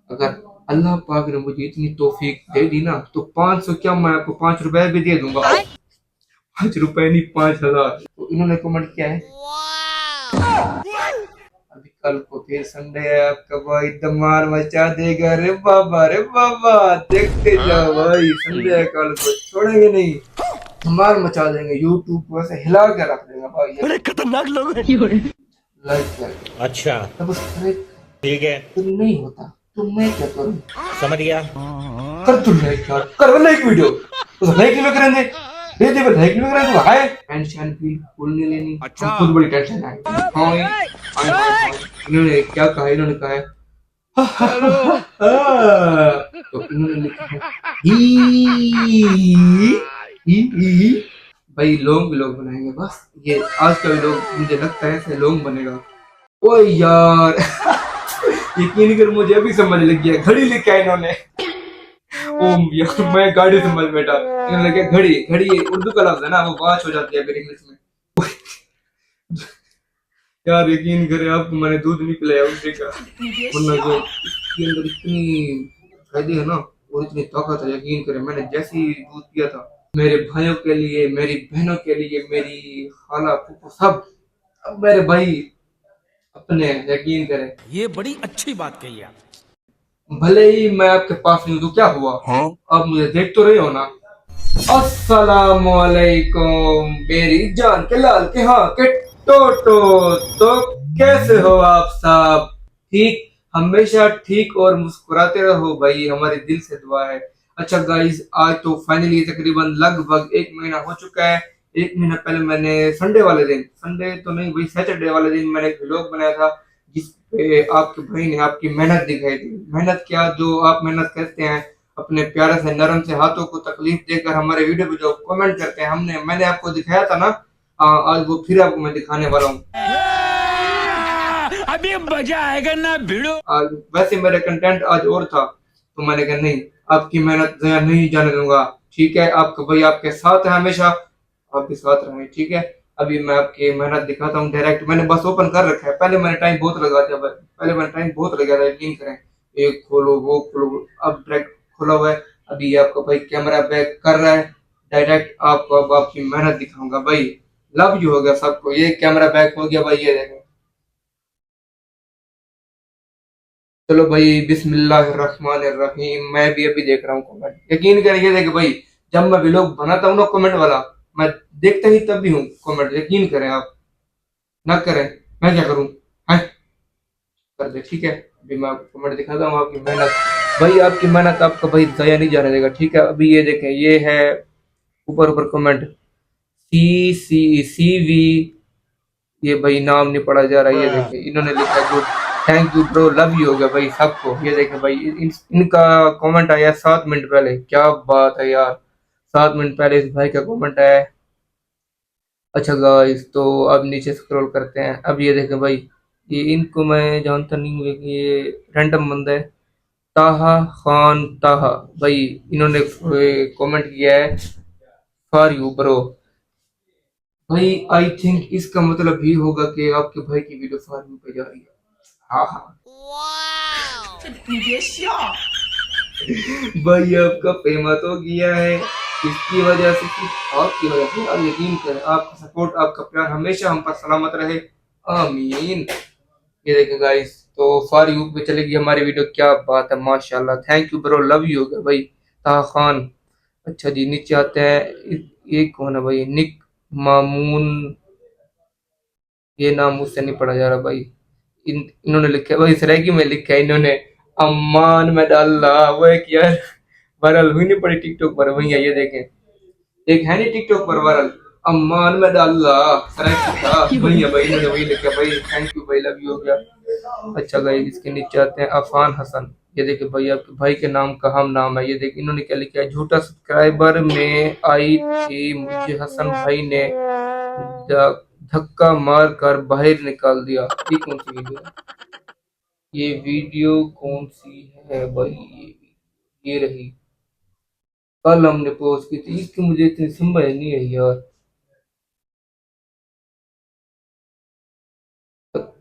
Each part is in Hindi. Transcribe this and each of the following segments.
अगर अल्लाह पाक ने मुझे इतनी तौफीक दे दी ना तो 500 क्या, मैं आपको 5 रुपए भी दे दूंगा। 5 रुपए नहीं, 5,000। तो इन्होंने कमेंट किया है, अभी कल को फिर संडे है, आपका भाई धमाल मचा देगा। रे बाबा देखते जाओ भाई, संडे है कल को, छोड़ेंगे नहीं, धमाल मचा देंगे, यूट्यूब को ऐसे हिला के रख देगा भाई। बड़े खतरनाक लोग हैं। लाइक लाइक अच्छा, सब्सक्राइब ठीक है, तो नहीं होता तो मैं क्या करूं? समझ गया। कर तू लाइक यार, कर लाइक वीडियो, तो लाइक क्यों करेंगे? दे दे लाइक क्यों करेंगे? तो हाय टेंशन भी फुल नहीं लेनी, अच्छा खुद बड़ी टेंशन है। हाय हाय हाय, इन्होंने क्या कहा, इन्होंने कहा है तो इन्होंने लिखा है ही भाई, लोग बनाएंगे बस, ये आज का लोग मुझे लगता है ऐसे लोग बनेगा। ओ यार यकीन कर, मुझे अभी समझ लग गया, घड़ी लिखा है इन्होंने। ओम यार, मैं गाड़ी संभाल बैठा, इन्होंने लगा घड़ी, घड़ी उर्दू का लफ्ज है ना, वो वॉच हो जाती है फिर इंग्लिश में। यार यकीन करे, आपको मैंने दूध नहीं पिलाया उल्टे का, वरना जो इसके अंदर इतनी फायदे है ना और इतनी ताकत है, यकीन करे मैंने जैसे ही दूध पिया था, मेरे भाइयों के लिए, मेरी बहनों के लिए, मेरी खाला फूफू सब, अब मेरे भाई अपने, यकीन करें। ये बड़ी अच्छी बात कही आप। भले ही मैं आपके पास नहीं हूं तो क्या हुआ, हाँ? आप मुझे देख तो रहे हो ना। अस्सलामुअलैकुम मेरी जान के लाल के हाँ के टोटो, तो कैसे हो आप सब? ठीक, हमेशा ठीक और मुस्कुराते रहो भाई, हमारे दिल से दुआ है। अच्छा गाइस, आज तो फाइनली तकरीबन लगभग 1 महीना हो चुका है। 1 महीना पहले मैंने संडे वाले दिन, संडे तो नहीं भाई, सैटरडे वाले दिन मैंने एक व्लॉग बनाया था, जिस पे आपके भाई ने आपकी मेहनत दिखाई थी। मेहनत क्या, जो आप मेहनत करते हैं अपने प्यारे से नरम से हाथों को तकलीफ देकर हमारे वीडियो पे जो कमेंट करते हैं, मैंने आपको दिखाया था ना, आज वो फिर आपको मैं दिखाने वाला हूँ। अभी मजा आएगा ना भिड़ो। आज वैसे मेरा कंटेंट आज और था, तो मैंने कहा नहीं, आपकी मेहनत जया नहीं जाने दूंगा। ठीक है, आपका भाई आपके साथ है हमेशा, आप भी साथ रहे, ठीक है। अभी मैं आपकी मेहनत दिखाता हूँ डायरेक्ट, मैंने बस ओपन कर रखा है, पहले मैंने टाइम बहुत लगा दिया, पहले मैंने टाइम बहुत लगा था, यकीन करें, एक खोलो वो खोलो, अब डायरेक्ट खुला हुआ है। अभी ये आपका भाई कैमरा बैक कर रहा है, डायरेक्ट आपको अब आपकी मेहनत दिखाऊंगा भाई। लव यू हो गया सबको, ये कैमरा बैक हो गया भाई, ये देखो। चलो भाई, बिस्मिल्लाहिर्रहमानिर्रहीम, मैं भी अभी देख रहा हूँ कमेंट, यकीन करिए देख भाई, जब मैं व्लॉग बनाता हूँ ना कमेंट वाला, मैं देखता ही तब भी हूँ कमेंट, यकीन करें आप, ना करें मैं क्या करूँ, है कर दे, ठीक है। अभी मैं आपको कमेंट दिखाता हूँ, आपकी मेहनत भाई, आपकी मेहनत आपका भाई जया नहीं जाने देगा, ठीक है। अभी ये देखें, ये है ऊपर ऊपर कमेंट, सी वी, ये भाई नाम नहीं पढ़ा जा रहा, ये देखें इन्होंने लिखा good, thank you bro, love you हो गया भाई सबको। ये देखें भाई, इनका कमेंट आया 7 मिनट पहले, क्या बात है यार, 7 मिनट पहले इस भाई का कमेंट आया है। अच्छा गाइस, तो अब नीचे स्क्रॉल करते हैं, अब ये देखें भाई, ये इनको मैं जानता नहीं हूँ, ये रैंडम बंदा है, ताहा खान ताहा भाई, इन्होंने कमेंट किया है फॉर यू ब्रो। भाई आई थिंक इसका मतलब ही होगा कि आपके भाई की वीडियो फॉर यू पे जा रही है। हाँ हाँ भाई, आपका पेमेंट हो गया है, इसकी वजह से, सिर्फ आपकी वजह से, आप यकीन करें, आपका सपोर्ट आपका प्यार हमेशा हम पर सलामत रहे, आमीन। ये देखें गाइस, तो फॉर यू पे चलेगी हमारी वीडियो, क्या बात है, माशाल्लाह, thank you bro, love you हो गया भाई, ताहा खान। अच्छा जी, नीचे आते हैं, ये कौन है भाई, निक मामून, ये नाम मुझसे नहीं पढ़ा जा रहा भाई। इन्होंने लिखा है भाई, सराइकी में लिखा है इन्होंने, अम्मान में डाला वो एक यार, वायरल हुई नहीं पड़ी टिकटॉक पर, वही है, ये देखें, एक है नहीं टिकटॉक पर वायरल, अम्मान में डाला सराइकी का, वही है भाई, इन्होंने वही लिखा भाई, थैंक यू भाई, लव यू हो गया। अच्छा भाई, इसके नीचे आते हैं, अफान हसन, ये देखिए भाई, आपके भाई के नाम का हम नाम है, ये देखिए इन्होंने क्या लिखा है, झूठा सब्सक्राइबर में आई थी मुझे हसन भाई ने धक्का मार कर बाहर निकाल दिया। ये कौन सी वीडियो है, ये वीडियो कौन सी है भाई, ये रही, कल हमने पोस्ट की थी, इसकी मुझे इतनी समझ नहीं है यार,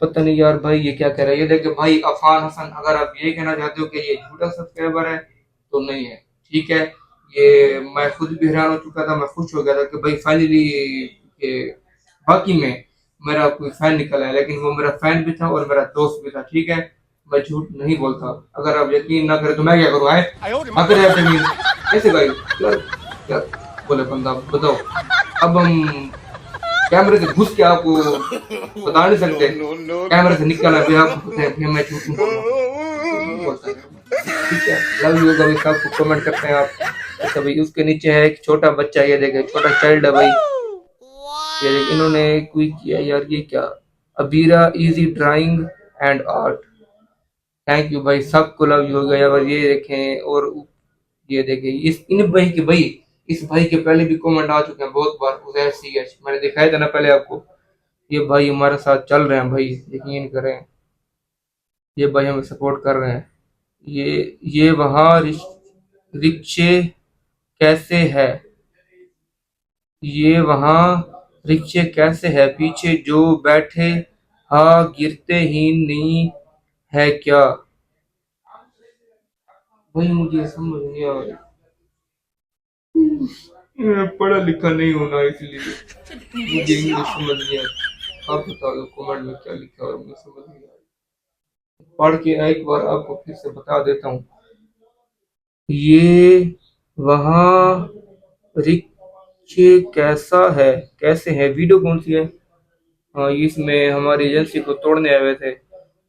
पता नहीं यार भाई ये क्या कह रहा है। ये देखिए भाई अफान हसन, अगर आप ये कहना चाहते हो कि ये झूठा सब्सक्राइबर है तो नहीं है, ठीक है। ये मैं खुद भी हैरान हो चुका था, मैं खुश हो गया था कि भाई फाइनली ये बाकी में मेरा कोई फैन निकला है, लेकिन वो मेरा फैन भी था और मेरा दोस्त भी था, ठीक है। मैं झूठ नहीं बोलता। अगर आप यकीन ना करें तो मैं क्या करूँ, आए ना करें आप यकीन, कैसे भाई, क्या क्या बोले बंदा, बताओ। अब हम कैमरे से घुस के आपको बता नहीं सकते, कैमरे से निकलना भी आप होते हैं, फिर मैं झूठ नहीं बोल रहा हूँ, झूठ नहीं बोलता। ठीक है, लव यू कभी सबको कमेंट करते हैं आप। अच्छा भाई उसके नीचे है एक छोटा बच्चा, ये देखे छोटा चाइल्ड है भाई, ये देख इन्होंने कोई किया यार, ये क्या, Abira easy drawing and art, thank you भाई, सबको लव यू हो गया। और ये देखें, और ये देखें इस इन भाई के भाई, इस भाई के पहले भी कमेंट आ चुके हैं बहुत बार, उजैर सीएच मैंने दिखाया था ना पहले आपको। ये भाई हमारे साथ चल रहे हैं भाई, यकीन करें, ये भाई हमें सपोर्ट कर रहे हैं। ये वहाँ रिक्शे कैसे है, ये वहाँ रिक्शे कैसे है, पीछे जो बैठे, हाँ गिरते ही नहीं है क्या। भाई मुझे समझ नहीं आ रही, मैं पढ़ा लिखा नहीं हूं ना, इसलिए मुझे इंग्लिश समझ नहीं आती। आप बता दो कमेंट में क्या लिखा है, मुझे समझ नहीं आ रही। पढ़ के एक बार आपको फिर से बता देता हूँ। ये वहाँ रिक्शे कैसा है, कैसे है, वीडियो कौन सी है। हाँ इसमें हमारी एजेंसी को तोड़ने आए हुए थे।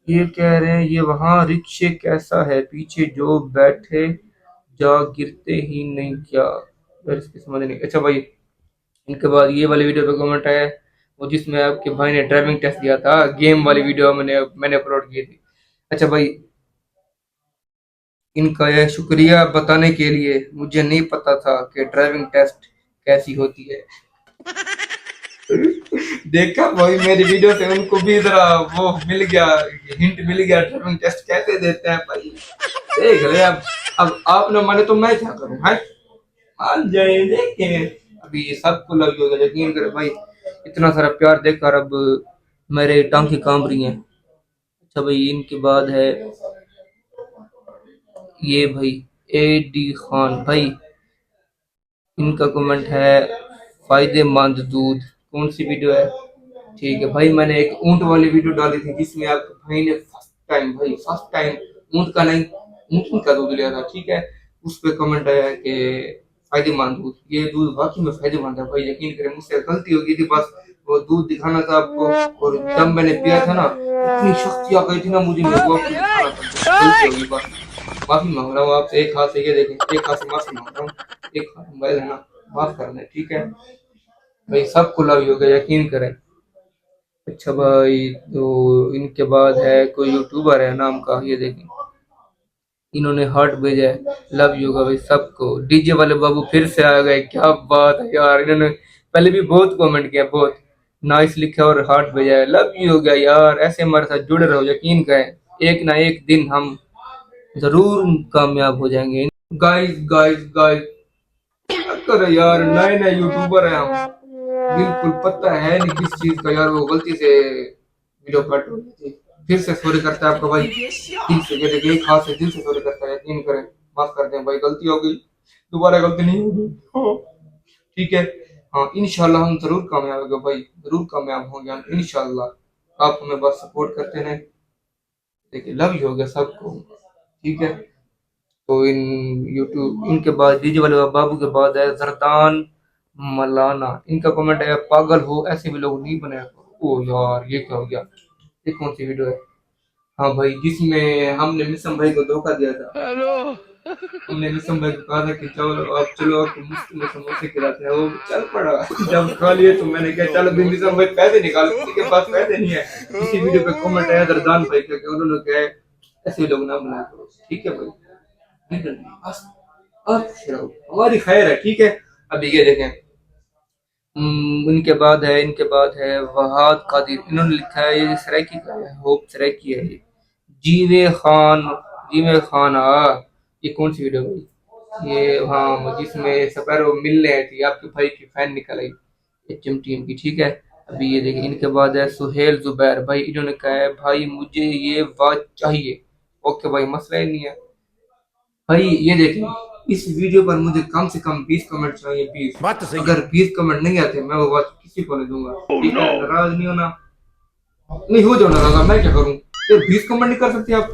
ये कह रहे हैं ये वहाँ रिक्शे कैसा है, पीछे जो बैठे जा गिरते ही नहीं क्या। यार इसकी समझ नहीं। अच्छा भाई इनके बाद ये वाली वीडियो पे कमेंट आया है, वो जिसमें आपके भाई ने ड्राइविंग टेस्ट दिया था, गेम वाली वीडियो मैंने अपलोड की थी। अच्छा भाई इनका यह शुक्रिया बताने के लिए, मुझे नहीं पता था कि ड्राइविंग टेस्ट कैसी होती है। देखा भाई मेरी वीडियो से उनको भी जरा वो मिल गया, हिंट मिल गया ड्राइविंग टेस्ट कैसे देते हैं भाई। देख रहे अब आप ना माने तो मैं क्या करूं, है मान जाए देखें। अभी ये सबको लग होगा, यकीन करे भाई, इतना सारा प्यार देखकर अब मेरे टांगे कांप रही हैं। अच्छा भाई इनके बाद है ये भाई ए डी खान भाई, इनका कमेंट है फायदेमंद दूध, कौन सी वीडियो है। ठीक है भाई मैंने एक ऊंट वाली वीडियो डाली थी जिसमें आपके भाई ने फर्स्ट टाइम ऊंट का नहीं, ऊंट का दूध लिया था, ठीक है। उस पे कमेंट आया है कि फायदेमंद दूध, ये दूध वाकई में फायदेमंद है भाई, यकीन करें मुझसे गलती हो गई थी, बस वो दूध दिखाना था आपको, और जब मैंने पिया था ना इतनी शक्ति आ गई थी ना मुझे, मैं वो आपको दिखाना था, गलती हो गई बस। माफी मांग रहा हूँ आपसे, एक हाथ से ये देखें, एक हाथ से माफी मांग रहा हूँ, एक हाथ मोबाइल है ना, माफ करना ठीक है भाई, सब खुला ही हो गया यकीन करें। अच्छा भाई तो इनके बाद है कोई यूट्यूबर है नाम का, ये देखें इन्होंने हार्ट भेजा है, लव यू का भाई सबको। डीजे वाले बाबू फिर से आ गए, क्या बात है यार, इन्होंने पहले भी बहुत कमेंट किया, बहुत नाइस लिखा और हार्ट भेजा है, लव यू हो गया यार। ऐसे हमारे साथ जुड़े रहो, यकीन करें एक ना एक दिन हम जरूर कामयाब हो जाएंगे। गाइस गाइस गाइस करो यार, नए नए यूट्यूबर हैं हम, बिल्कुल पता है नहीं किस चीज का यार, वो गलती से वीडियो कट हो गई थी। फिर से सॉरी करता है आपका भाई, दिल से, ये देखिए एक हाथ से दिल से सॉरी करता है, यकीन करें, माफ कर दें भाई, गलती हो गई, दोबारा गलती नहीं होगी, हाँ, ठीक है। हाँ इंशाल्लाह हम जरूर कामयाब होंगे भाई, जरूर कामयाब होंगे हम इंशाल्लाह, आप हमें बस सपोर्ट करते रहें। देखिए लव यू हो गया सबको, ठीक है। तो इन यूट्यूब इनके बाद डीजे वाले बाबू के बाद है जरदान मलाना, इनका कमेंट है पागल हो ऐसे भी लोग नहीं बने। ओ यार ये क्या हो गया, ये कौन सी वीडियो है। हाँ भाई जिसमें हमने मिसम भाई को धोखा दिया था, हमने मिसम भाई को कहा था कि चलो आप चलो आपको मुफ्त में समोसे खिलाते हैं, वो चल पड़ा। जब खा लिए तो मैंने कहा चलो भी मिसम भाई पैसे निकालो, किसी के पास पैसे नहीं है। इसी वीडियो पे कमेंट आया दरदान भाई का कि उन्होंने कहा है ऐसे लोग ना बनाया करो, ठीक है भाई, ठीक है बस अब रहो, हमारी खैर है, ठीक है। अब ये देखें इनके बाद है वहाद कादिर, इन्होंने लिखा है, ये सराइकी का है, होप सराइकी है ये, जीवे खान, जीवे खान ये कौन सी वीडियो भाई, ये हाँ जिसमें सपैरो मिलने आई थी, आपके भाई की फैन निकल आई एचएम टीम की, ठीक है। अभी ये देखिए, इनके बाद है सुहेल जुबैर भाई, इन्होंने कहा है भाई मुझे ये वॉच चाहिए। ओके भाई, मसला ही नहीं है भाई। ये देखिए, इस वीडियो पर मुझे कम से कम 20 कमेंट चाहिए, 20। बात तो सही है। अगर 20 कमेंट नहीं आते मैं वो वॉच किसी को नहीं दूंगा। ठीक है, नाराज नहीं होना, नहीं हो जाओ नाराज, मैं क्या करूं? ये 20 कमेंट नहीं कर सकते आप?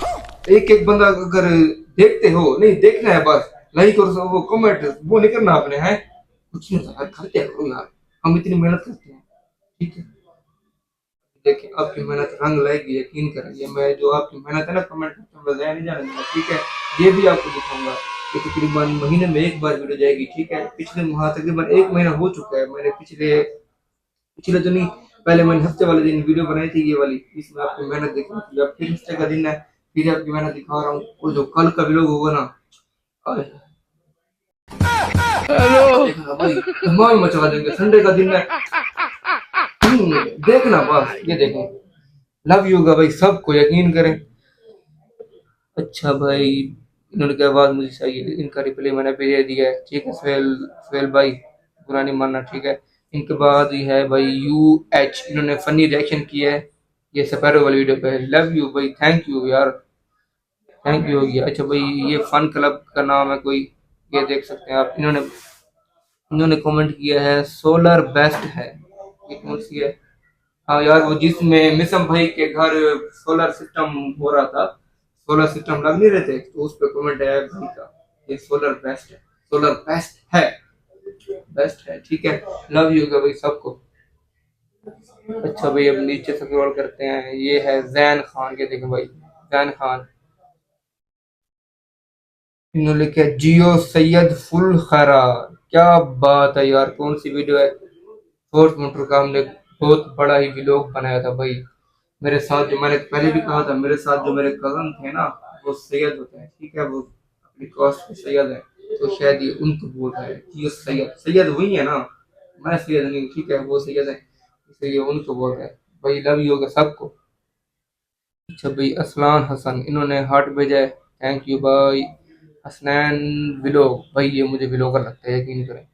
एक एक बंदा अगर देखते हो, नहीं देखना है बस, लाइक और वो कमेंट वो नहीं करना आपने है। कुछ नहीं यार, करते करो यार, हम इतनी मेहनत करते हैं। ठीक है, देखिए आपकी मेहनत रंग लाएगी, यकीन करेंगे। मैं जो आपकी मेहनत है ना कमेंट में ज़ाया नहीं जाने दूंगा। ठीक है, ये भी आपको दिखाऊंगा। ये तकरीबन महीने में एक बार वीडियो जाएगी। ठीक है, पिछले माह तकरीबन एक महीना हो चुका है, मैंने पिछले पिछले तो नहीं, पहले मैंने हफ्ते वाले दिन वीडियो बनाई थी ये वाली, इसमें आपकी मेहनत देखनी थी। अब फिर हफ्ते का दिन है, फिर आपकी मेहनत दिखा रहा हूँ। वो जो कल का व्लॉग होगा ना, अरे देखना भाई, धमाल मचा देंगे। संडे का दिन है, देखना बस, ये देखो। लव यू का भाई, सबको यकीन करें। अच्छा भाई, इन्होंने क्या बात मुझे चाहिए, इनका रिप्लाई मैंने भी दे दिया है। ठीक है सुहेल, सुहेल भाई बुरा नहीं मानना। ठीक है, इनके बाद ये है भाई UH, इन्होंने फनी रिएक्शन किया है ये सपैरो वाली वीडियो पे। लव यू भाई, थैंक यू यार, थैंक यू हो गया। अच्छा भाई, ये फन क्लब का नाम है कोई, ये देख सकते हैं आप। इन्होंने इन्होंने कमेंट किया है सोलर बेस्ट है। ये कौन सी है? हाँ यार, वो जिसमें मिसम भाई के घर सोलर सिस्टम हो रहा था, सोलर सिस्टम लग नहीं रहे थे, तो उस पर कमेंट आया भाई का, ये सोलर बेस्ट है, सोलर बेस्ट है, बेस्ट है। ठीक है, लव यू का भाई सबको। अच्छा भाई, अब नीचे स्क्रॉल करते हैं, ये है जैन खान के, देखें भाई जैन खान, इन्होंने लिखा है जियो सैयद फुल खरा। क्या बात है यार, कौन सी वीडियो है? फोर्थ मोटर का हमने बहुत बड़ा ही व्लॉग बनाया था भाई। मेरे साथ जो, मैंने पहले भी कहा था, मेरे साथ जो मेरे कजन थे ना, वो सैयद होते हैं। ठीक है, वो अपनी कास्ट के सैयद है, तो शायद ये उनको बोल रहा है कि ये सैयद, सैयद वही है ना, मैं सैयद नहीं। ठीक है, वो सैयद है, इसलिए उनको बोल रहा है भाई। लव यू होगा सबको। अच्छा भाई, असलान हसन, इन्होंने हार्ट भेजा है, थैंक यू भाई। हसनैन व्लॉग भाई, ये मुझे व्लॉगर लगता है, यकीन करें।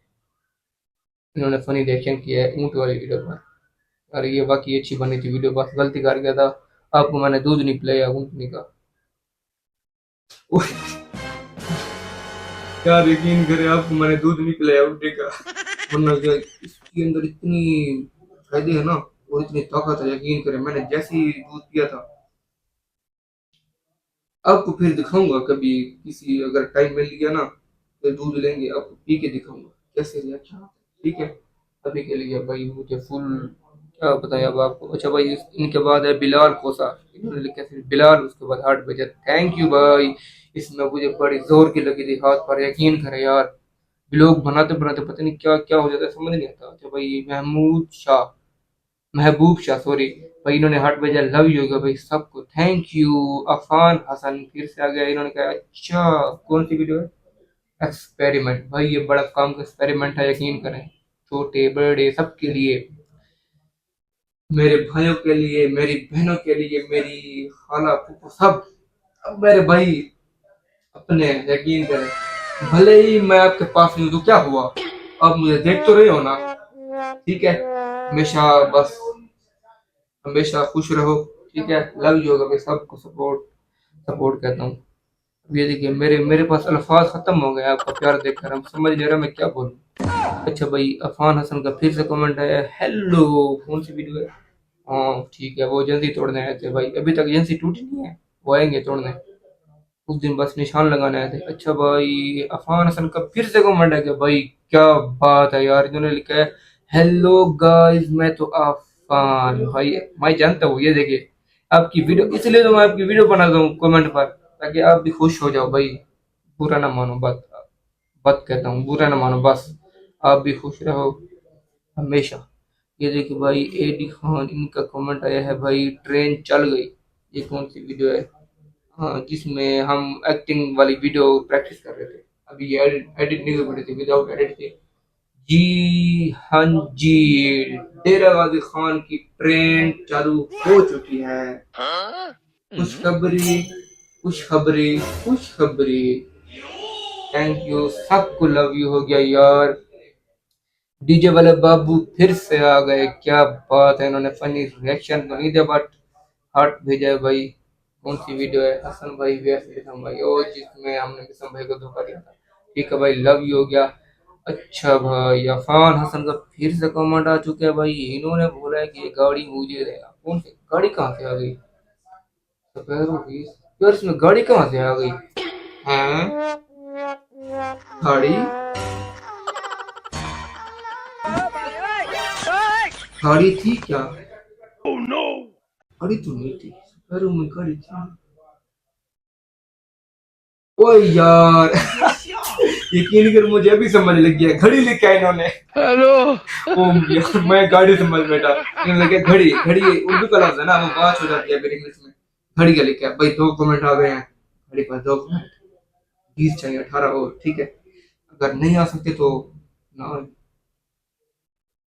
इन्होंने फनी रिएक्शन किया है ऊँट वाली वीडियो पर। अरे ये वाकई अच्छी बनी थी वीडियो, बस गलती कर गया था, आपको मैंने दूध नहीं पिलाया ऊँटनी का। क्या यकीन करें, आपको मैंने दूध नहीं पिलाया ऊँटनी का, वरना क्या इसके अंदर इतनी फायदे है ना, और इतनी ताकत है, यकीन करें। मैंने जैसे ही दूध पिया था, आपको फिर दिखाऊंगा कभी, किसी अगर टाइम मिल गया ना, तो दूध लेंगे, आपको पी के दिखाऊंगा कैसे रिएक्शन आता है। ठीक है, अभी के लिए भाई मुझे फुल क्या बताएं अब आपको। अच्छा भाई, इनके बाद है बिलाल कोसा, इन्होंने लिखा फिर बिलाल, उसके बाद 8 बजे, थैंक यू भाई। इसमें मुझे बड़ी जोर की लगी थी हाथ पर, यकीन करें यार, लोग बनाते बनाते पता नहीं क्या क्या हो जाता है, समझ नहीं आता। अच्छा भाई, महबूब शाह सॉरी भाई, इन्होंने हार्ट भेजा, लव यू होगा भाई सबको, थैंक यू। अफान हसन फिर से आ गया, इन्होंने कहा अच्छा कौन सी वीडियो है? एक्सपेरिमेंट भाई, ये बड़ा काम का एक्सपेरिमेंट है, यकीन करें, छोटे बड़े सबके लिए, मेरे भाइयों के लिए, मेरी बहनों के लिए, मेरी खाला फूफू सब, अब मेरे भाई अपने हैं, यकीन करें। भले ही मैं आपके पास नहीं हूं तो क्या हुआ, अब मुझे देख तो रहे हो ना। ठीक है, हमेशा बस, हमेशा खुश रहो। ठीक है, लव यू होगा भाई सबको, सपोर्ट, सपोर्ट कहता हूँ। अब ये देखिए, मेरे मेरे पास अल्फाज खत्म हो गए आपका प्यार देखकर, हम समझ नहीं रहा मैं क्या बोलूँ। अच्छा भाई, अफान हसन का फिर से कमेंट आया, हेलो कौन सी वीडियो है? हाँ ठीक है, वो एजेंसी तोड़ने आए थे भाई, अभी तक एजेंसी टूटी नहीं है, वो आएंगे तोड़ने, उस दिन बस निशान लगाने आए थे। अच्छा भाई, अफान हसन का फिर से कमेंट है कि भाई क्या बात है यार, इन्होंने लिखा है हेलो गाइस, मैं तो अफान भाई, मैं जानता हूँ, ये देखिए आपकी वीडियो, इसलिए तो मैं आपकी वीडियो बनाता हूँ कमेंट पर, ताकि आप भी खुश हो जाओ भाई। बुरा ना मानो, बात बात कहता हूँ, बुरा ना मानो, बस आप भी खुश रहो हमेशा। ये देखिए भाई, AD खान, इनका कमेंट आया है भाई, ट्रेन चल गई। ये कौन सी वीडियो है? हाँ, जिसमें हम एक्टिंग वाली वीडियो प्रैक्टिस कर रहे थे, अभी ये एडिट नहीं कर रहे थे, विदाउट एडिट थे। जी हाँ जी, डेरा गाजी खान की ट्रेन चालू हो चुकी है। खुशखबरी, खुशखबरी, खुशखबरी, थैंक यू सबको, लव यू हो गया यार। डीजे वाले बाबू फिर से आ गए, क्या बात है। इन्होंने फनी रिएक्शन तो नहीं दिया बट हार्ट भेजा है भाई। कौन सी वीडियो है? हसन भाई व्यस्त विषम भाई, ओ जिसमें हमने विषम भाई को धोखा दिया था। ठीक है भाई, लव यू हो गया। अच्छा भाई, अफान हसन का फिर से कमेंट आ चुका है भाई। इन्होंने बोला है कि ये गाड़ी मुझे देना। कौन सी गाड़ी? कहाँ से आ गई? सफेद की यार, इसमें गाड़ी कहाँ से आ गई? हैं? गाड़ी? गाड़ी थी क्या? गाड़ी तो नहीं थी, सफेद में गाड़ी थी। ओ यार यकीन कर, मुझे अभी समझ लग गया, घड़ी लेके आए इन्होंने। ओ यार, मैं गाड़ी समझ बैठा। इन्होंने लगे घड़ी। घड़ी उर्दू का लफ्ज है ना, वो बात हो जाती है फिर इंग्लिश में। घड़ी का लेके आए भाई। 2 कमेंट आ गए हैं। घड़ी पर 2 कमेंट। 20 चाहिए, 18 और ठीक है। अगर नहीं आ सकते तो ना।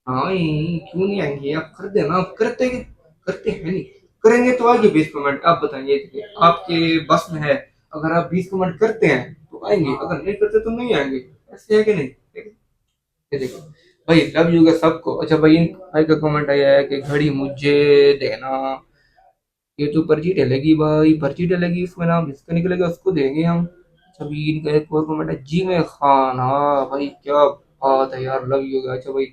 हाँ, क्यों नहीं आएंगे? आप कर देना, आप करते हैं नहीं। करेंगे तो आगे 20 कमेंट। आप बताइए, आपके बस में है। अगर आप 20 कमेंट करते हैं तो आएंगे, अगर नहीं करते तो नहीं आएंगे। ऐसे है कि नहीं? ये देखो भाई, लव यू का सबको। अच्छा भाई, इन भाई का कमेंट आया है कि घड़ी मुझे देना। ये तो पर्ची डलेगी भाई, पर्ची डलेगी, उसमें नाम जिसका निकलेगा उसको देंगे हम। अच्छा भाई, इनका एक और कमेंट है, जी में खान। हाँ भाई, क्या बात है यार, लव यू। अच्छा भाई,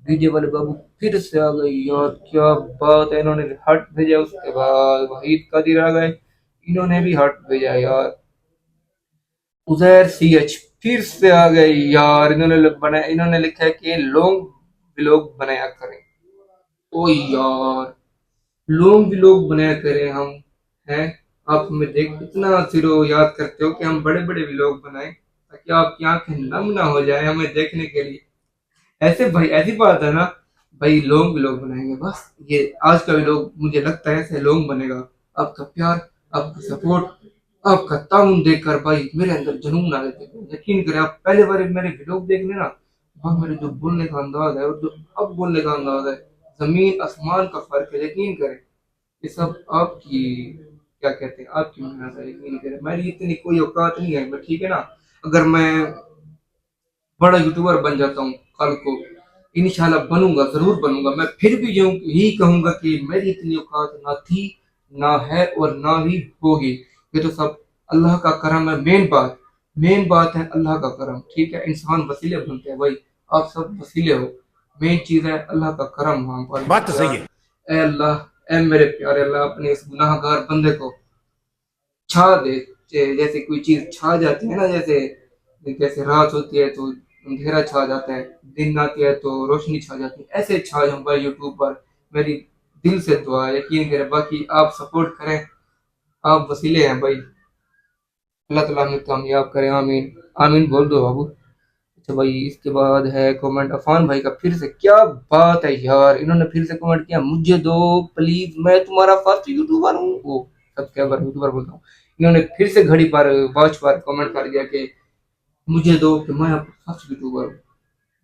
डीजे वाले बाबू फिर से आ गए यार, क्या बात है। इन्होंने हार्ट भेजा, उसके बाद वहीद कादिर आ गए, इन्होंने भी हार्ट भेजा यार। उजैर सी एच फिर से आ गए यार। इन्होंने लिखा है कि लॉन्ग व्लॉग बनाया करें। ओ यार, लॉन्ग व्लॉग बनाया करें हम, हैं? आप हमें देख इतना सिरो याद करते हो कि हम बड़े बड़े व्लॉग बनाएं ताकि आपकी आंखें नम ना हो जाए हमें देखने के लिए। ऐसे भाई, ऐसी बात है ना भाई, लॉन्ग व्लॉग बनाएंगे बस। ये आज का व्लॉग मुझे लगता है ऐसे लॉन्ग बनेगा। आपका प्यार, आपका सपोर्ट, आपका ताउन देखकर भाई मेरे अंदर जुनून आ जाते हैं। यकीन करें, आप पहले बार मेरे व्लॉग देख लेना, वहाँ मेरे जो बोलने का अंदाज है और जो अब बोलने का अंदाज है, जमीन आसमान का फर्क है। यकीन करें, ये सब आपकी, क्या कहते हैं, आपकी मेहनत है। यकीन करें, मेरी इतनी कोई औकात नहीं है। मैं ठीक है ना, अगर मैं बड़ा यूट्यूबर बन जाता हूँ कल को, इंशाल्लाह बनूंगा, जरूर बनूंगा, मैं फिर भी जो यही कहूंगा कि मेरी इतनी औकात ना थी, ना है और ना ही होगी। ये तो सब अल्लाह का करम है। मेन बात है अल्लाह का करम। ठीक है, इंसान वसीले बनते हैं भाई, आप सब वसीले हो। मेन चीज है अल्लाह का करम हो हम पर। बात तो सही यार है। ए अल्लाह, ए मेरे प्यारे अल्लाह, अपने इस गुनाहगार बंदे को छा दे। जैसे कोई चीज छा जाती है ना, जैसे जैसे रात होती है तो अंधेरा छा जाता है, दिन आती है तो रोशनी छा जाती है, ऐसे छा जाऊं भाई यूट्यूब पर। मेरी दिल से दुआ है, यकीन करें। बाकी आप सपोर्ट करें, आप वसीले हैं भाई। अल्लाह ताला हमें कामयाब करे, आमीन। आमीन बोल दो बाबू। अच्छा भाई, इसके बाद है कमेंट अफान भाई का फिर से। क्या बात है यार, इन्होंने फिर से कमेंट किया, मुझे दो प्लीज, मैं तुम्हारा फर्स्ट यूट्यूबर हूँ। वो सब्सक्राइबर, यूट्यूबर बोलता हूँ। इन्होंने फिर से घड़ी पर, वॉच पर कमेंट कर दिया कि मुझे दो कि मैं आपका फर्स्ट यूट्यूबर हूँ।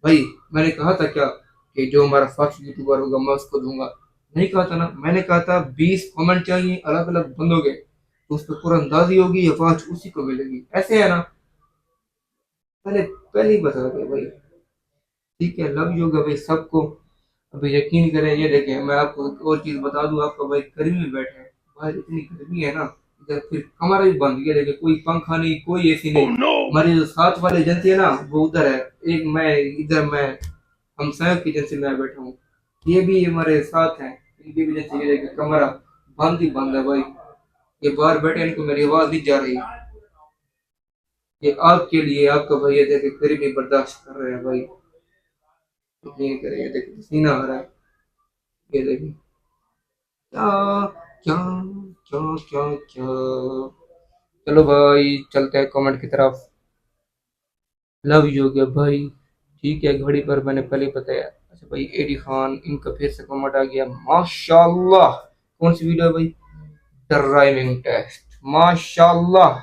भाई, मैंने कहा था क्या कि जो हमारा फर्स्ट यूट्यूबर होगा मैं उसको दूंगा? नहीं कहा था ना। मैंने कहा था 20 कमेंट चाहिए अलग अलग बंदों के, तो उस पर पूरा अंदाजी होगी, ये वॉच उसी को मिलेगी। ऐसे है ना, पहले पहले ही बता दिया भाई। ठीक है, लव यू भाई सबको। अभी यकीन करें, ये देखें, मैं आपको एक और चीज बता दूं, आपका भाई गर्मी में बैठे हैं। भाई इतनी गर्मी है ना, इधर फिर कमरा भी बंद किया। देखे, कोई पंखा नहीं, कोई एसी नहीं। हमारी जो साथ वाली एजेंसी है ना, वो उधर है। एक मैं इधर, मैं हम सहयोग की एजेंसी में बैठा हूँ। ये भी हमारे साथ हैं, इनकी भी एजेंसी। ये देखे, कमरा बंद ही बंद है भाई। ये बाहर बैठे, इनको मेरी आवाज नहीं जा रही। ये आपके लिए, आपका भाई ये देखे गर्मी बर्दाश्त कर रहे हैं भाई। यकीन करें, ये देखे पसीना आ रहा है। ये देखे, क्या क्या क्या क्या क्या। चलो भाई, चलते हैं कमेंट की तरफ। लव यू गया भाई। ठीक है, घड़ी पर मैंने पहले ही बताया। अच्छा भाई, एडी खान, इनका फिर से कमेंट आ गया, माशाल्लाह। कौन सी वीडियो है भाई? ड्राइविंग टेस्ट, माशाल्लाह,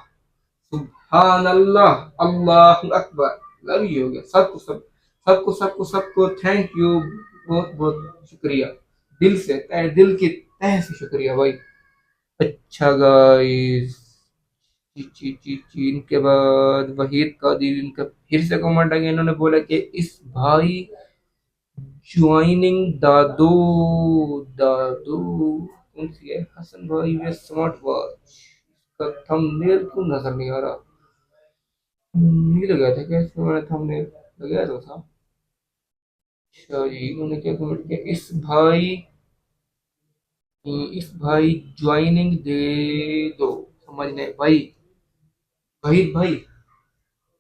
सुभान अल्लाह, अल्लाह अकबर। लव यू हो गया सबको, सबको सबको सबको थैंक यू, बहुत बहुत शुक्रिया। दिल से, तहे दिल की तह से शुक्रिया भाई। अच्छा गाइस, इनके बाद वहीद कादिर, इनका फिर से कमेंट आ गया। इन्होंने बोला कि इस भाई ज्वाइनिंग दादो, दादो कौन सी है? हसन भाई वे स्मार्ट वॉच का थंबनेल क्यों नजर नहीं आ रहा? ये लगाया था क्या इसमें? मैंने थंबनेल लगाया तो था। अच्छा जी, इन्होंने क्या कमेंट किया? इस भाई ज्वाइनिंग दे दो, समझ नहीं भाई। भाई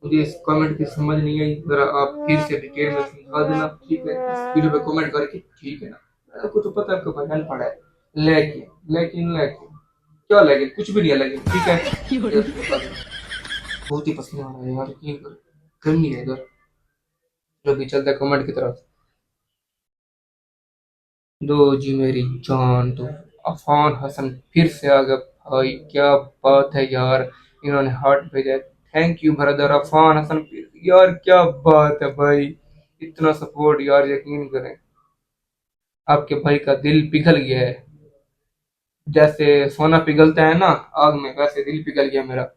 मुझे इस कमेंट की समझ नहीं आई, जरा आप फिर से डिटेल में समझा देना, ठीक है, इस वीडियो पे कमेंट करके, ठीक है ना? मेरे को तो पता है आपका भाई अनपढ़ है, लेकिन क्या लेकिन? कुछ भी नहीं है लेकिन, ठीक है? इधर बता देना। बहुत ही पसंद आ रहा है यार, यकीन करो, गर्मी है इधर। चलो भी चलते कमेंट की तरफ। दो जी मेरी जान दो। अफान हसन फिर से आ गया भाई, क्या बात है यार, इन्होंने हार्ट भेजा है। Thank you brother Afan Hasan, यार क्या बात है भाई, इतना सपोर्ट यार, यकीन करें आपके भाई का दिल पिघल गया है। जैसे सोना पिघलता है ना आग में, वैसे दिल पिघल गया मेरा,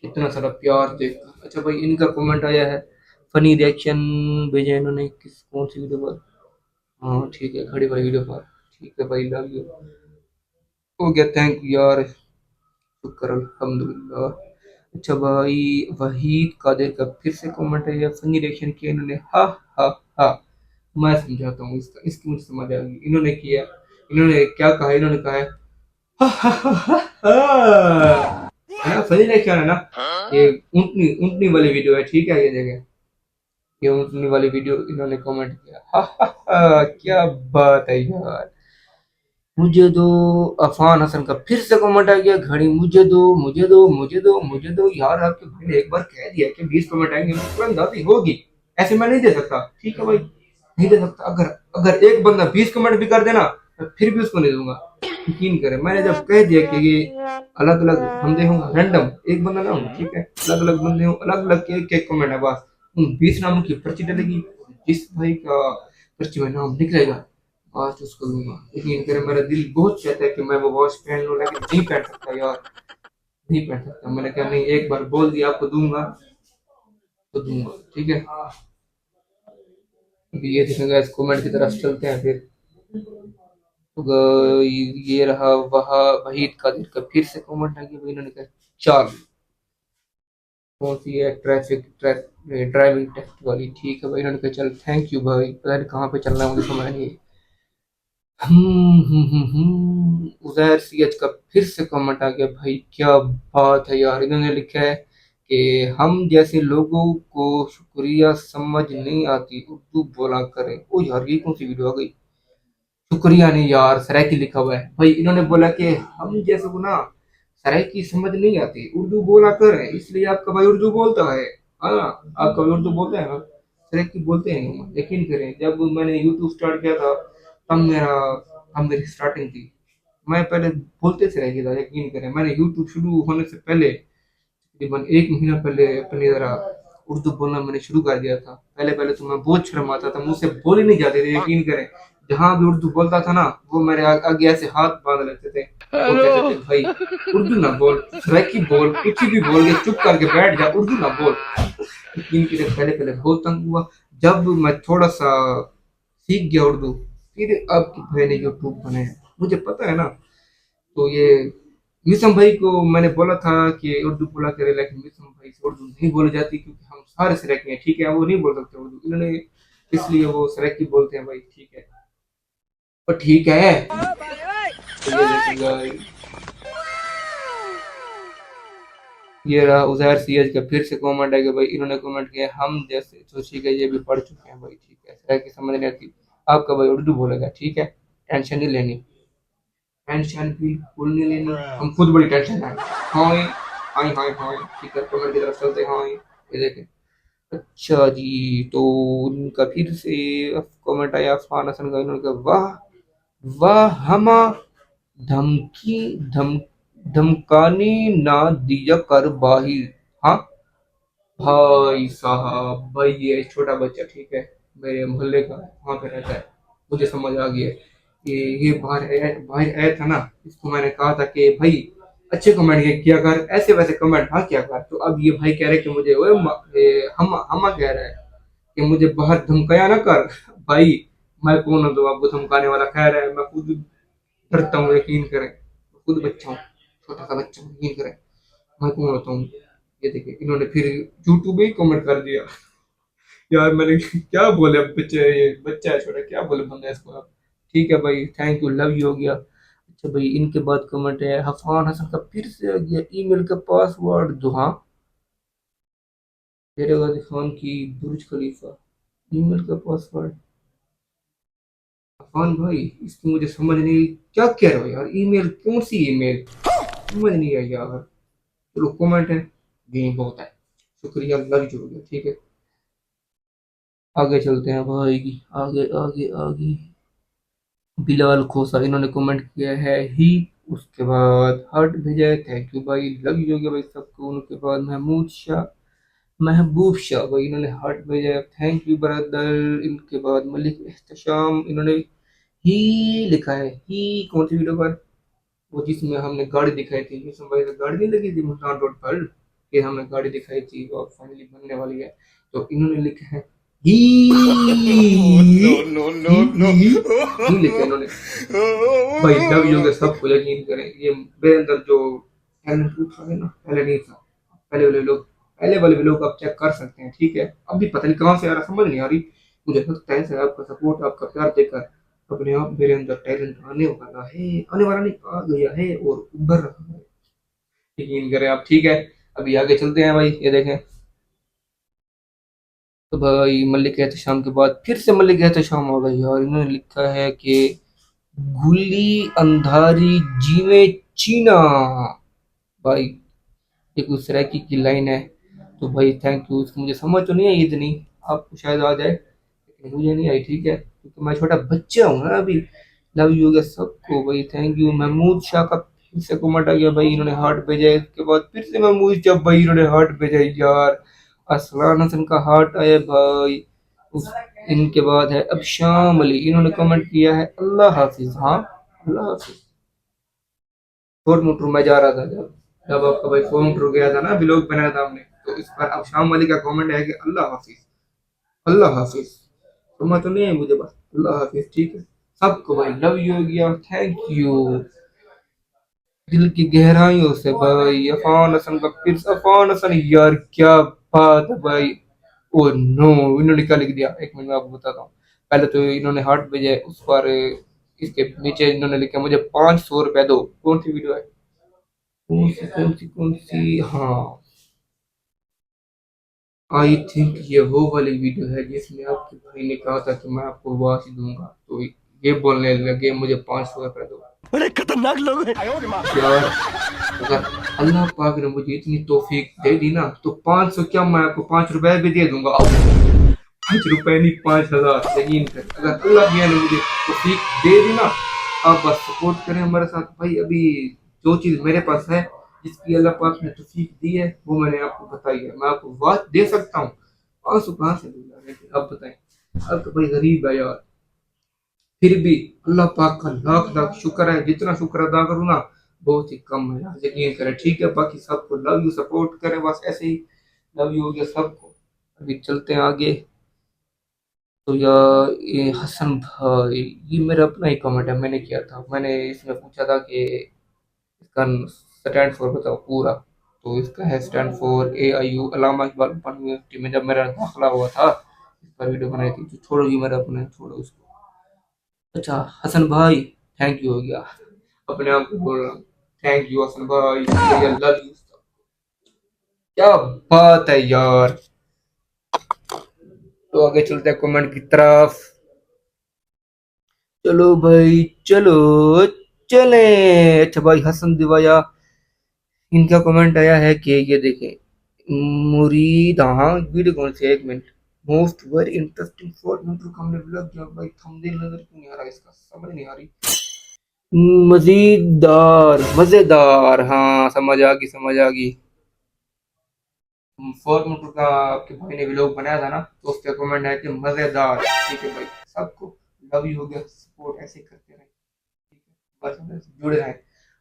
इतना सारा प्यार देखकर। अच्छा भाई, इनका कमेंट आया है, फनी रिएक्शन भेजा इन्होंने, किस कौन सी वीडियो पर? हाँ ठीक है, खड़ी भाई वीडियो पर, ठीक है भाई, लव यू, हो गया, थैंक यू यार, शुक्र अल्हम्दुलिल्लाह। अच्छा भाई, वहीद कादिर का फिर से कमेंट है, या फनी रिएक्शन किया इन्होंने, हा हा हा। मैं समझाता हूँ इसका, इसकी मुझे समझ आ गई। इन्होंने किया, इन्होंने क्या कहा? इन्होंने कहा है हा हा हा हा हा। है ना, फनी रिएक्शन है ना? ये ऊँटनी ऊँटनी वाली वीडियो है, ठीक है? ये जगह ये ऊँटनी वाली वीडियो इन्होंने कमेंट किया, हा हा हा, क्या बात है यार। मुझे दो, अफान हसन का फिर से कमेंट आ गया, घड़ी मुझे दो मुझे दो मुझे दो मुझे दो। यार आपके भाई ने एक बार कह दिया कि 20 कमेंट आएंगे, मुझे तुरंत दादी होगी, ऐसे मैं नहीं दे सकता, ठीक है भाई, नहीं दे सकता। अगर अगर एक बंदा 20 कमेंट भी कर देना, मैं फिर भी उसको नहीं दूंगा, यकीन करें। मैंने जब कह दिया कि ये अलग अलग बंदे हों, रैंडम, एक बंदा ना हो, ठीक है, अलग अलग बंदे हों, अलग अलग एक एक कमेंट है बस, उन 20 नामों की पर्ची डलेगी, जिस भाई का पर्ची में नाम निकलेगा वॉच उसको दूंगा। यकीन करें, मेरा दिल बहुत चाहता है कि मैं वो वॉच पहन लूं, लेकिन नहीं पहन सकता यार, नहीं पहन सकता। मैंने कहा नहीं, एक बार बोल दिया आपको दूंगा तो दूंगा, ठीक है? अभी ये दिखेगा, इस कमेंट की तरफ चलते हैं फिर। तो ये रहा वहा वहीद कादिर का फिर से कमेंट आ गया भाई, इन्होंने कहा चाल, कौन सी है? ड्राइविंग टेस्ट वाली, ठीक है भाई, इन्होंने कहा चल, थैंक यू भाई, पता नहीं कहाँ पे चलना है, मुझे समझ नहीं। उजैर सीएच का फिर से कमेंट आ गया भाई, क्या बात है यार। इन्होंने लिखा है कि हम जैसे लोगों को शुक्रिया समझ नहीं आती, उर्दू बोला करें। ओ यार, ये कौन सी वीडियो आ गई? शुक्रिया नहीं यार, सराइकी लिखा हुआ है भाई। इन्होंने बोला कि हम जैसे को ना सराइकी समझ नहीं आती, उर्दू बोला करें, इसलिए आपका भाई उर्दू बोलता है। हाँ, आपका भाई उर्दू बोलता है ना, सराइकी बोलते हैं हम। यकीन करें, जब मैंने यूट्यूब स्टार्ट किया था, तब मेरा तब मेरी स्टार्टिंग थी। मैं पहले बोलते से रह गया था, यकीन करें। मैंने यूट्यूब शुरू होने से पहले, तकरीबन 1 महीना पहले, अपनी जरा उर्दू बोलना मैंने शुरू कर दिया था। पहले पहले तो मैं बहुत शर्म आता था, मुझसे बोल ही नहीं जाते थे, यकीन करें। जहां भी उर्दू बोलता था ना, वो मेरे आगे ऐसे हाथ बांध लेते थे, वो कहते थे भाई उर्दू ना बोल, सराइकी बोल, कुछ भी बोल के चुप करके बैठ जा, उर्दू ना बोल। यकीन करें, पहले पहले बहुत तंग हुआ। जब मैं थोड़ा सा सीख गया उर्दू, फिर अब मैंने यूट्यूब बनाया, मुझे पता है ना। तो ये मिसम भाई को मैंने बोला था कि उर्दू बोला करे, लेकिन मिसम भाई से उर्दू नहीं बोली जाती, क्योंकि हम सारे सराइकी हैं, ठीक है, वो नहीं बोल सकते उर्दू, इन्होंने इसलिए वो सराइकी बोलते हैं भाई, ठीक है। तो ठीक है, तो ये देखिएगा, ये रहा उजैर सीएच का फिर से कमेंट है कि भाई, इन्होंने कमेंट किया हम जैसे, तो ठीक है, ये भी पढ़ चुके हैं भाई, ठीक है, सराइकी समझ नहीं आती, आपका भाई उर्दू बोलेगा, ठीक है, टेंशन नहीं लेनी, टेंशन बिल्कुल नहीं लेनी, हम खुद बड़ी टेंशन है। हाँ, हाय हाय हाय, ठीक है, कमेंट की तरफ चलते हैं। हाँ, ये देखें। अच्छा जी, तो उनका फिर से कमेंट आया अफान हसन का, इन्होंने कहा वाह वाह, हमा धमकी धम धमकाने ना दिया कर बाहिर। हाँ भाई साहब, भाई ये छोटा बच्चा, ठीक है, मेरे मोहल्ले का वहाँ पे रहता है, मुझे समझ आ गया ये बाहर आया था ना, इसको मैंने कहा था कि भाई अच्छे कमेंट किया कर, ऐसे वैसे कमेंट हाँ किया कर। तो अब ये भाई कह रहे कि मुझे ओए हम कह रहा है, कि मुझे बाहर धमकाया ना कर भाई। मैं कौन हूँ तो आपको धमकाने वाला? खैर है, मैं खुद डरता हूँ, यकीन करें, खुद बच्चा हूँ, छोटा सा बच्चा हूँ, यकीन करें। मैं कौन होता हूँ? ये देखिए, इन्होंने फिर यूट्यूब में ही कमेंट कर दिया। यार मैंने क्या बोले? अब बच्चे, ये बच्चा है छोटा, क्या बोले बंदा इसको अब। ठीक है भाई, थैंक यू, लव यू हो गया। अच्छा भाई, इनके बाद कमेंट है हफान हसन का, फिर से आ गया, ईमेल का पासवर्ड दो। हाँ, तेरे गाजी खान की बुर्ज खलीफा, ईमेल का पासवर्ड। अफान भाई, इसकी मुझे समझ नहीं, क्या कह रहे हो यार? ईमेल कौन सी ईमेल? समझ नहीं आई यार। चलो कमेंट है, गेम बहुत है, शुक्रिया, लव यू हो गया। ठीक है, आगे चलते हैं भाई, आगे आगे आगे। बिलाल खोसा, इन्होंने कमेंट किया है ही, उसके बाद हार्ट भेजा है, थैंक यू भाई, लव यू हो गया भाई सबको। उनके बाद महमूद शाह, महबूब शाह भाई, इन्होंने हार्ट भेजा है, थैंक यू ब्रदर। इनके बाद मलिक एहतशाम, इन्होंने ही लिखा है। ही कौन सी वीडियो पर? वो जिसमें हमने गाड़ी दिखाई थी, जिसमें भाई गाड़ी नहीं लगी थी मुल्तान रोड पर, कि हमें गाड़ी दिखाई थी और फाइनली बनने वाली है। तो इन्होंने लिखा है ही, नो नो नो नो ही लिखा है इन्होंने। भाई लव यू के सबको, यकीन करें, ये मेरे अंदर जो टैलेंट उठा है ना, पहले नहीं था। पहले वाले भी लोग आप चेक कर सकते हैं, ठीक है। अभी पता नहीं कहाँ से आ रहा, समझ नहीं आ रही। मुझे लगता है सर, आपका सपोर्ट, आपका प्यार देकर अपने आप मेरे अंदर टैलेंट आने वाला है, आने वाला नहीं, आ गया है और उभर रहा है, यकीन करें आप। ठीक है, अभी आगे चलते हैं भाई, ये देखें। तो भाई मलिक एहतशाम के बाद फिर से मलिक एहतशाम हो गई, और इन्होंने लिखा है कि गुली अंधारी जीवे चीना। भाई एक उस रैकी की लाइन है। तो भाई थैंक यू, मुझे समझ तो नहीं आई इतनी, आपको शायद आ जाए, लेकिन मुझे नहीं आई, ठीक है, क्योंकि मैं छोटा बच्चा हूँ ना अभी। लव यू गया सबको भाई, थैंक यू। महमूद शाह का फिर से कमेंट आ गया भाई, इन्होंने हार्ट भेजा है। इसके बाद फिर से महमूद शाह भाई, इन्होंने हार्ट भेजा है यार। असलान हसन का हार्ट आया भाई। उस इनके बाद है अब शाम अली, इन्होंने कमेंट किया है अल्लाह हाफिज। हाँ, अल्लाह हाफिज। फोर्ट मोटर में जा रहा था, जब जब आपका भाई फोर्ट मोटर गया था ना, ब्लॉग बनाया था हमने, तो इस पर अब शाम वाली का कमेंट है कि अल्लाह हाफिज, अल्लाह हाफिज। समझ तो नहीं है मुझे, बस अल्लाह हाफिज, ठीक है। सबको भाई लव यू हो गया, थैंक यू दिल की गहराइयों से भाई। अफान हसन का फिर से, अफान हसन यार क्या बात है भाई। ओ नो, इन्होंने क्या लिख दिया, एक मिनट में आपको बताता हूँ। पहले तो इन्होंने हार्ट भेजा है, उस पर इसके नीचे इन्होंने लिखा मुझे 500 रुपए दो। कौन सी वीडियो है? कौन सी? हाँ, आई थिंक ये वो वाली वीडियो है जिसमें आपके भाई ने कहा था कि मैं आपको वाच दूंगा, तो ये बोलने लगे मुझे 500 रुपए दो। बड़े खतरनाक लोग हैं। यार अगर अल्लाह पाक ने मुझे इतनी तौफीक दे दी ना, तो 500 क्या, मैं आपको 5 रुपए भी दे दूंगा। 5 रुपए नहीं, 5,000, यकीन कर। अगर अल्लाह मियाँ ने मुझे तौफीक दे दी ना, आप बस सपोर्ट करें हमारे साथ भाई। अभी जो चीज मेरे पास है, जिसकी अल्लाह पाक ने तौफीक दी है, वो मैंने आपको बताई है। मैं आपको बात दे सकता हूँ, 500 कहाँ से दूंगा? आप बताएं। अब तो भाई गरीब है यार, फिर भी अल्लाह पाक का लाख लाख शुक्र है, जितना शुक्र अदा करूँ ना, बहुत ही कम है यार, यकीन करें, ठीक है। बाकी सबको लव यू, सपोर्ट करें बस ऐसे ही। लव यू हो गया सबको। अभी चलते हैं आगे। तो यार ये हसन भाई, ये मेरा अपना ही कमेंट है, मैंने किया था। मैंने इसमें पूछा था कि इसका स्टैंड फॉर बताओ पूरा। तो इसका है stand for AIU, Allama Iqbal open university में जब मेरा दाखिला हुआ था, इस पर वीडियो बनाई थी। तो छोड़ो ये मेरा अपना, छोड़ो उसको। अच्छा हसन भाई, थैंक यू हो गया, अपने आप को बोल रहा हूँ, थैंक यू हसन भाई, लव यू। क्या बात है यार। तो आगे चलते हैं कमेंट की तरफ। चलो भाई चलो, चले। अच्छा भाई हसन दिवाया, इनका कमेंट आया है कि ये देखें, मुरीद, हाँ वीडियो कौन सी है, एक minute. Most very interesting for neutral हमने ब्लॉग किया भाई, थंबनेल नजर क्यों नहीं आ रहा इसका, समझ नहीं आ रही। मजेदार, मजेदार, हाँ समझ आ गई, समझ आ गई। फोर्थ मोटर का आपके भाई ने व्लॉग बनाया था ना, तो उसका कमेंट है कि मजेदार, ठीक है भाई। सबको लव यू हो गया, सपोर्ट ऐसे ही करते रहे, ठीक है, बस बस जुड़े रहें।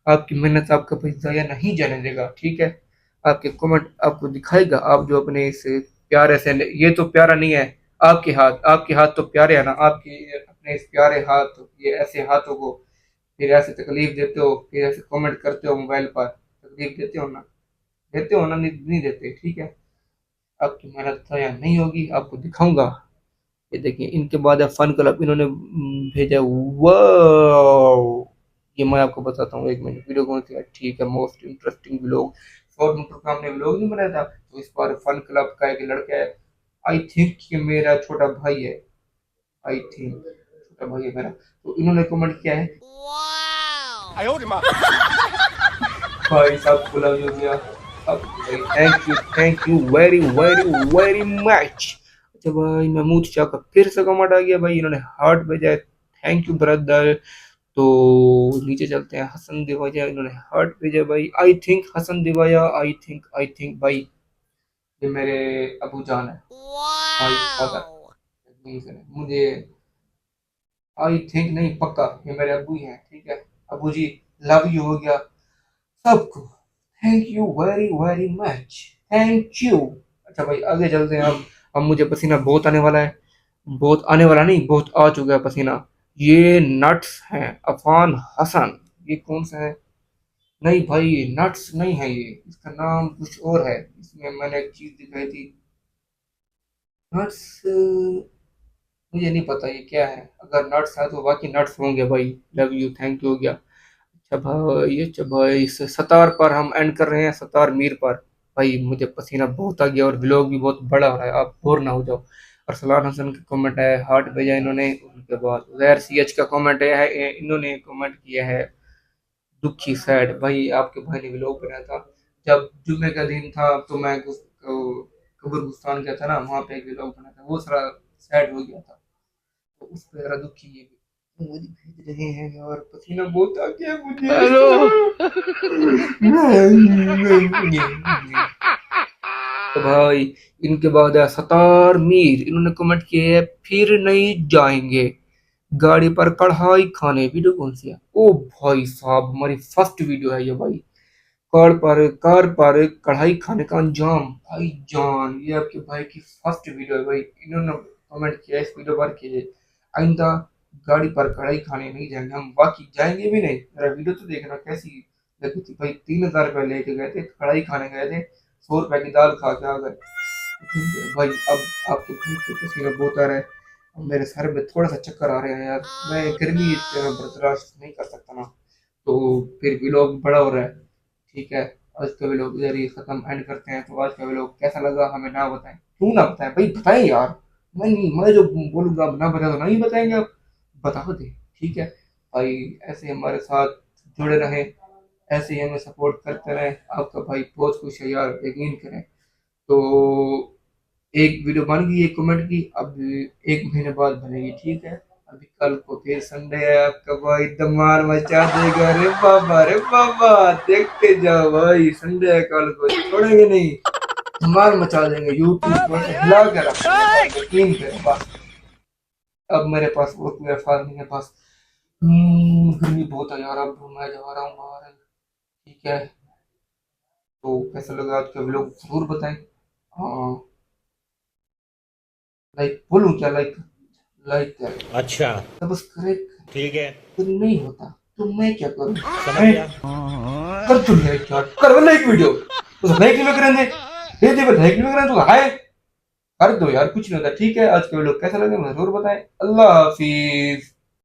आपकी मेहनत आपका भाई जाया नहीं जाने देगा, ठीक है। आपके कमेंट आपको दिखाएगा, आप जो अपने इस प्यारे से, ये तो प्यारा नहीं है, आपके हाथ तो प्यारे हैं ना, आपके अपने इस प्यारे हाथ, ये ऐसे हाथों को फिर ऐसे तकलीफ देते हो, फिर ऐसे कमेंट करते हो मोबाइल पर, तकलीफ देते हो ना, नहीं, नहीं देते, ठीक है। आपकी मेहनत था या नहीं होगी, आपको दिखाऊंगा। ये देखिए, इनके बाद है फन क्लब, इन्होंने भेजा, वाह। ये मैं आपको बताता हूँ, एक मिनट, वीडियो कौन सी है, ठीक है, most interesting vlog, short meter का हमने व्लॉग नहीं बनाया था, तो इस बार फन क्लब का एक लड़का है, आई थिंक कि मेरा छोटा भाई है, आई थिंक छोटा भाई है मेरा, तो इन्होंने कमेंट किया है, 哎呦我的妈！भाई साहब को लव यू भैया, अब भाई thank you very very very much. अच्छा भाई, महमूद शाह का फिर से कमेंट आ गया भाई, इन्होंने हार्ट भेजा है, थैंक यू ब्रदर। तो नीचे चलते हैं, हसन दिवाया, इन्होंने हार्ट भेजा भाई, आई थिंक हसन दिवाया, आई थिंक भाई ये मेरे अबू जान है, भाई फादर, मुझे आई थिंक नहीं, पक्का ये मेरे अबू ही हैं, ठीक है। अबू जी, लव यू हो गया सबको, thank you very very much, thank you. अच्छा भाई, आगे चलते हैं अब मुझे पसीना बहुत आने वाला है, बहुत आने वाला नहीं, बहुत आ चुका है पसीना। ये नट्स हैं, अफान हसन, ये कौन सा है, नहीं भाई ये नट्स नहीं है, ये इसका नाम कुछ और है, इसमें मैंने एक चीज दिखाई थी, नट्स, मुझे नहीं पता ये क्या है, अगर नट्स है तो बाकी नट्स होंगे भाई, लव यू थैंक यू हो गया। अच्छा भाई, इस सतार पर हम एंड कर रहे हैं, सतार मीर पर। भाई मुझे पसीना बहुत आ गया और व्लॉग भी बहुत बड़ा हो रहा है, आप बोर ना हो जाओ। अरसलान हसन का कमेंट है, हार्ट भेजा इन्होंने, उनके बाद जहर सीएच का कमेंट है, इन्होंने कमेंट किया है दुखी सैड, भाई आपके भाई ने व्लॉग बनाया था, जब जुम्मे का दिन था तो मैं कब्रस्तान गया था ना, वहाँ पे एक व्लॉग बनाया था, वो सारा सैड हो गया था, तो उस पर जरा दुखी ये मुझे भेज रहे हैं यार, पसीना बहुत आ गया मुझे, हेलो। तो भाई इनके बाद है सतार मीर, इन्होंने कमेंट किए है, फिर नहीं जाएंगे गाड़ी पर कढ़ाई खाने, वीडियो कौन सी है, ओ भाई साहब हमारी फर्स्ट वीडियो है ये भाई, कार पर कढ़ाई खाने का अंजाम, भाई जान ये आपके भाई की फर्स्ट वीडियो है भाई, इन्होंने कमेंट किया इस वीडियो पर कि आइंदा गाड़ी पर कढ़ाई खाने नहीं जाएंगे, हम बाकी जाएंगे भी नहीं, मेरा वीडियो तो देखना कैसी लगी थी भाई, 3,000 रुपये लेके गए थे, कढ़ाई खाने गए थे, 100 रुपए की दाल खा के आ गए, ठीक है भाई। अब आपके भाई को पसीना बहुत आ रहा है, अब मेरे सर में थोड़ा सा चक्कर आ रहे हैं यार, मैं गर्मी इतना बर्दाश्त नहीं कर सकता ना, तो फिर व्लॉग बड़ा हो रहा है, ठीक है। आज का व्लॉग इधर ही खत्म एंड करते हैं, तो आज का व्लॉग कैसा लगा हमें ना बताएं, क्यों ना बताएं भाई, बताएं यार, मैं जो बोलूंगा ना बताएं तो नहीं बताएंगे आप, बता दे, ठीक है भाई। ऐसे हमारे साथ जुड़े रहें, ऐसे ही हमें सपोर्ट करते रहें, आपका भाई बहुत खुश है यार, यकीन करें। तो एक वीडियो बन गई, एक कमेंट की, अब 1 महीने बाद बनेगी, ठीक है। अभी कल को फिर संडे है, आपका भाई धमाल मचा देगा, रे बाबा देखते जाओ भाई, संडे है कल को, छोड़ेंगे नहीं, धमाल मचा देंगे, यूट्यूब पर से हिला के रख देंगे भाई, यकीन करें बस। अब मेरे पास और कोई अल्फाज नहीं है बस, गर्मी बहुत है यार, अब मैं जा रहा हूँ बाहर, ठीक है। तो कैसा लगा आज का व्लॉग जरूर बताएं, हाँ, लाइक बोलूं क्या, लाइक लाइक करें, अच्छा सब्सक्राइब करें, ठीक है तो नहीं होता तो मैं क्या करूं, समझ हैं? गया कर तू लाइक यार, कर लाइक वीडियो, तो लाइक नहीं करेंगे, दे दे लाइक नहीं करें तो हाय कर दो यार, कुछ नहीं होता, ठीक है। आज का व्लॉग कैसा लगा मुझे जरूर बताएं, अल्लाह हाफिज।